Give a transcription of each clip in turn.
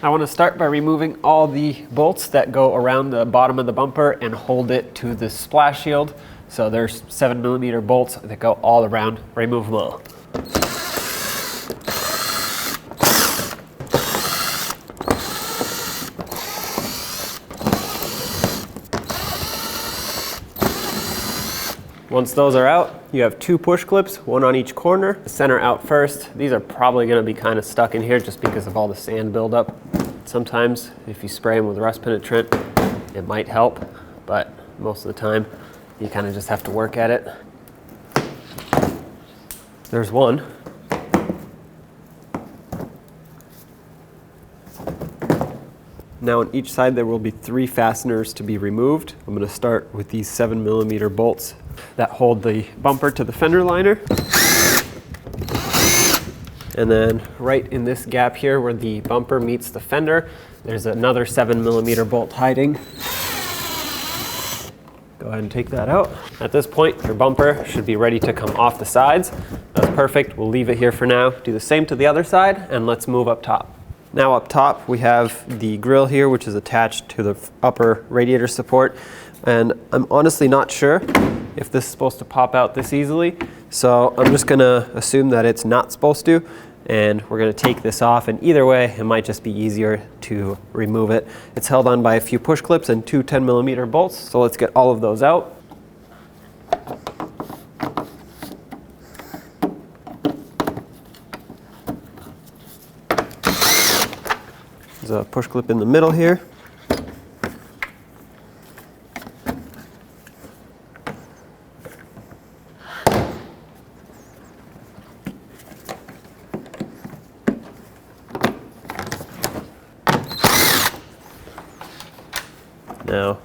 I want to start by removing all the bolts that go around the bottom of the bumper and hold it to the splash shield. So there's 7mm bolts that go all around. Remove them all. Once those are out, you have 2 push clips, one on each corner. Center out first. These are probably going to be kind of stuck in here just because of all the sand buildup. Sometimes if you spray them with rust penetrant, it might help, but most of the time you kind of just have to work at it. There's one. Now on each side there will be 3 fasteners to be removed. I'm going to start with these 7mm bolts that hold the bumper to the fender liner. And then right in this gap here where the bumper meets the fender, there's another 7mm bolt hiding. Go ahead and take that out. At this point, your bumper should be ready to come off the sides. That's perfect. We'll leave it here for now. Do the same to the other side, and let's move up top. Now up top, we have the grille here, which is attached to the upper radiator support. And I'm honestly not sure if this is supposed to pop out this easily. So I'm just gonna assume that it's not supposed to, and we're gonna take this off, and either way, it might just be easier to remove it. It's held on by a few push clips and 2 10mm bolts, so let's get all of those out. There's a push clip in the middle here. Now,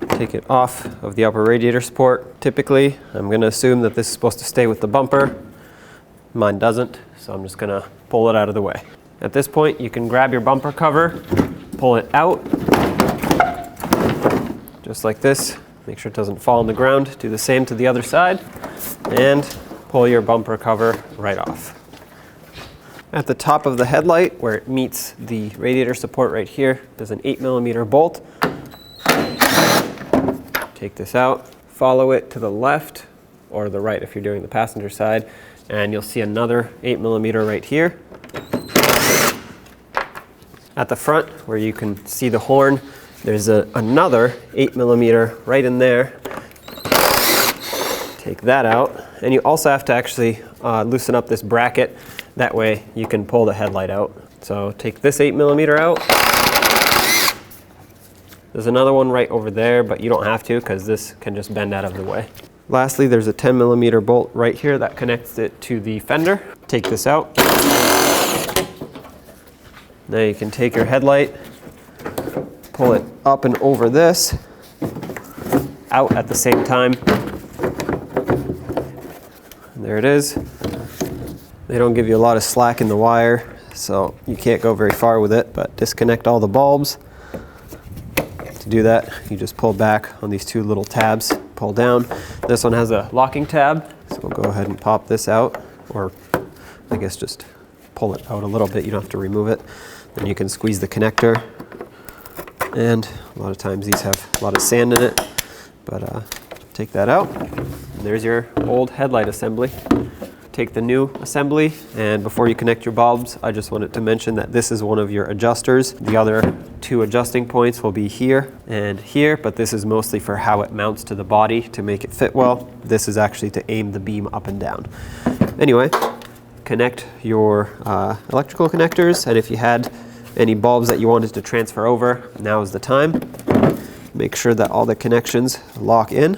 take it off of the upper radiator support. Typically, I'm going to assume that this is supposed to stay with the bumper. Mine doesn't, so I'm just going to pull it out of the way. At this point, you can grab your bumper cover, pull it out, just like this. Make sure it doesn't fall on the ground. Do the same to the other side, and pull your bumper cover right off. At the top of the headlight, where it meets the radiator support right here, there's an 8mm bolt. Take this out, follow it to the left or the right if you're doing the passenger side, and you'll see another 8mm right here. At the front, where you can see the horn, there's another 8mm right in there. Take that out, and you also have to actually loosen up this bracket. That way you can pull the headlight out. So take this 8mm out. There's another one right over there, but you don't have to because this can just bend out of the way. Lastly, there's a 10mm bolt right here that connects it to the fender. Take this out. Now you can take your headlight, pull it up and over this, out at the same time. And there it is. They don't give you a lot of slack in the wire, so you can't go very far with it, but disconnect all the bulbs. To do that, you just pull back on these 2 little tabs, pull down. This one has a locking tab, so we'll go ahead and pop this out, or I guess just pull it out a little bit. You don't have to remove it. Then you can squeeze the connector, and a lot of times these have a lot of sand in it, but take that out. And there's your old headlight assembly. Take the new assembly, and before you connect your bulbs, I just wanted to mention that this is one of your adjusters. The other 2 adjusting points will be here and here, but this is mostly for how it mounts to the body to make it fit well. This is actually to aim the beam up and down. Anyway, connect your electrical connectors, and if you had any bulbs that you wanted to transfer over, now is the time. Make sure that all the connections lock in.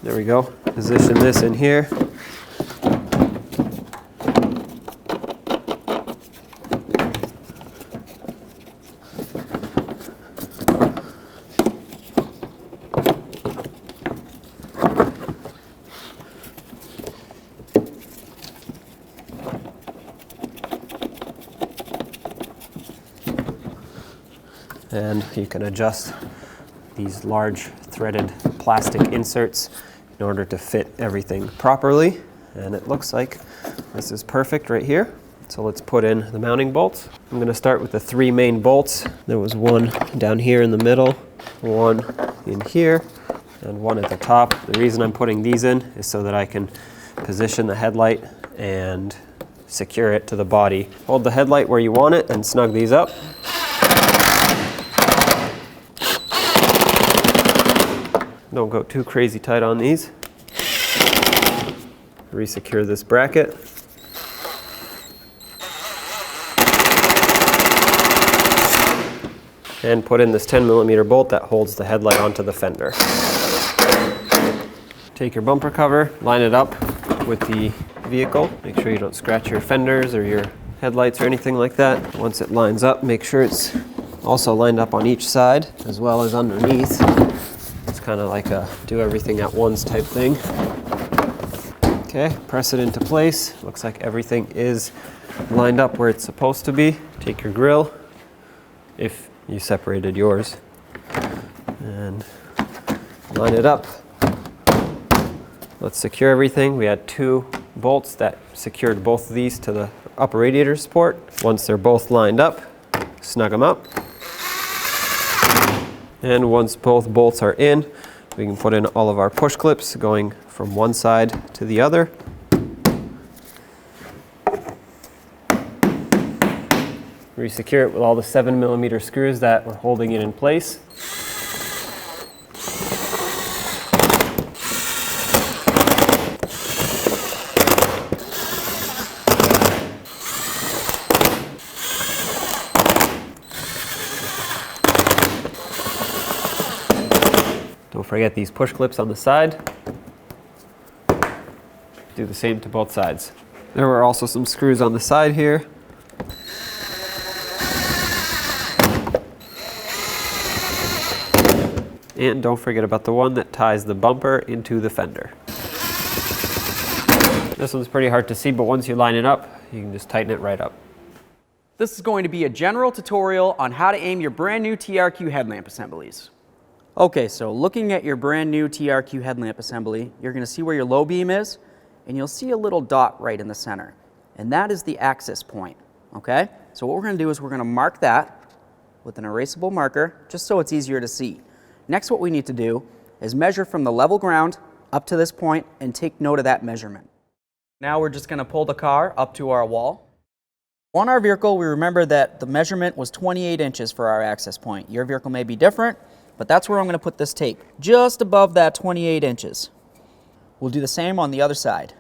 There we go. Position this in here. And you can adjust these large threaded plastic inserts in order to fit everything properly. And it looks like this is perfect right here. So let's put in the mounting bolts. I'm going to start with the 3 main bolts. There was one down here in the middle, one in here, and one at the top. The reason I'm putting these in is so that I can position the headlight and secure it to the body. Hold the headlight where you want it and snug these up. Don't go too crazy tight on these. Resecure this bracket. And put in this 10mm bolt that holds the headlight onto the fender. Take your bumper cover, line it up with the vehicle. Make sure you don't scratch your fenders or your headlights or anything like that. Once it lines up, make sure it's also lined up on each side as well as underneath. It's kind of like a do everything at once type thing. Okay, press it into place. Looks like everything is lined up where it's supposed to be. Take your grill, if you separated yours, and line it up. Let's secure everything. We had 2 bolts that secured both of these to the upper radiator support. Once they're both lined up, snug them up. And once both bolts are in, we can put in all of our push clips going from one side to the other. Resecure it with all the 7mm screws that were holding it in place. Don't forget these push clips on the side. Do the same to both sides. There were also some screws on the side here. And don't forget about the one that ties the bumper into the fender. This one's pretty hard to see, but once you line it up, you can just tighten it right up. This is going to be a general tutorial on how to aim your brand new TRQ headlamp assemblies. Okay, so looking at your brand new TRQ headlamp assembly, you're going to see where your low beam is, and you'll see a little dot right in the center. And that is the axis point, okay? So what we're going to do is we're going to mark that with an erasable marker, just so it's easier to see. Next, what we need to do is measure from the level ground up to this point and take note of that measurement. Now we're just going to pull the car up to our wall. On our vehicle, we remember that the measurement was 28 inches for our access point. Your vehicle may be different, but that's where I'm going to put this tape, just above that 28 inches. We'll do the same on the other side.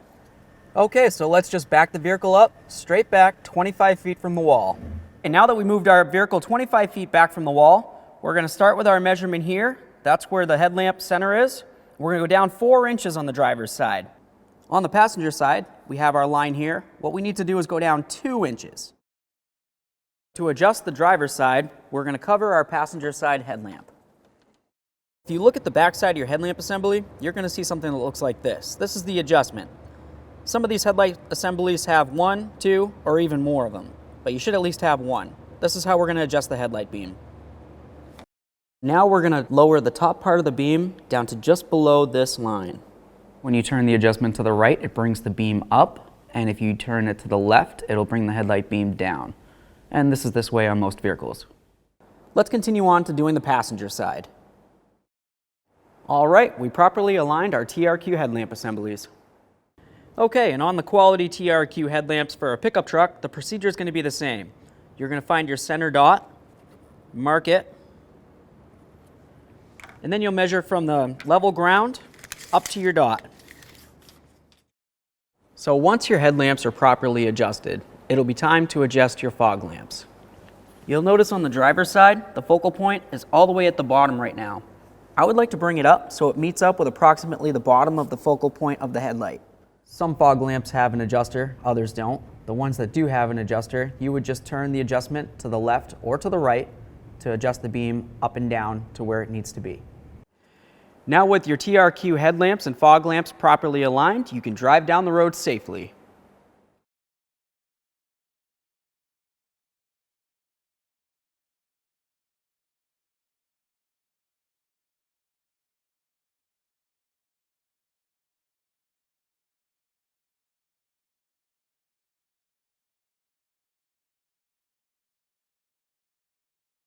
Okay, so let's just back the vehicle up, straight back 25 feet from the wall. And now that we moved our vehicle 25 feet back from the wall, we're going to start with our measurement here. That's where the headlamp center is. We're going to go down 4 inches on the driver's side. On the passenger side, we have our line here. What we need to do is go down 2 inches. To adjust the driver's side, we're going to cover our passenger side headlamp. If you look at the back side of your headlamp assembly, you're going to see something that looks like this. This is the adjustment. Some of these headlight assemblies have 1, 2, or even more of them, but you should at least have 1. This is how we're going to adjust the headlight beam. Now we're going to lower the top part of the beam down to just below this line. When you turn the adjustment to the right, it brings the beam up, and if you turn it to the left, it'll bring the headlight beam down. And this is this way on most vehicles. Let's continue on to doing the passenger side. All right, we properly aligned our TRQ headlamp assemblies. Okay, and on the quality TRQ headlamps for a pickup truck, the procedure is going to be the same. You're going to find your center dot, mark it, and then you'll measure from the level ground up to your dot. So once your headlamps are properly adjusted, it'll be time to adjust your fog lamps. You'll notice on the driver's side, the focal point is all the way at the bottom right now. I would like to bring it up so it meets up with approximately the bottom of the focal point of the headlight. Some fog lamps have an adjuster, others don't. The ones that do have an adjuster, you would just turn the adjustment to the left or to the right to adjust the beam up and down to where it needs to be. Now with your TRQ headlamps and fog lamps properly aligned, you can drive down the road safely.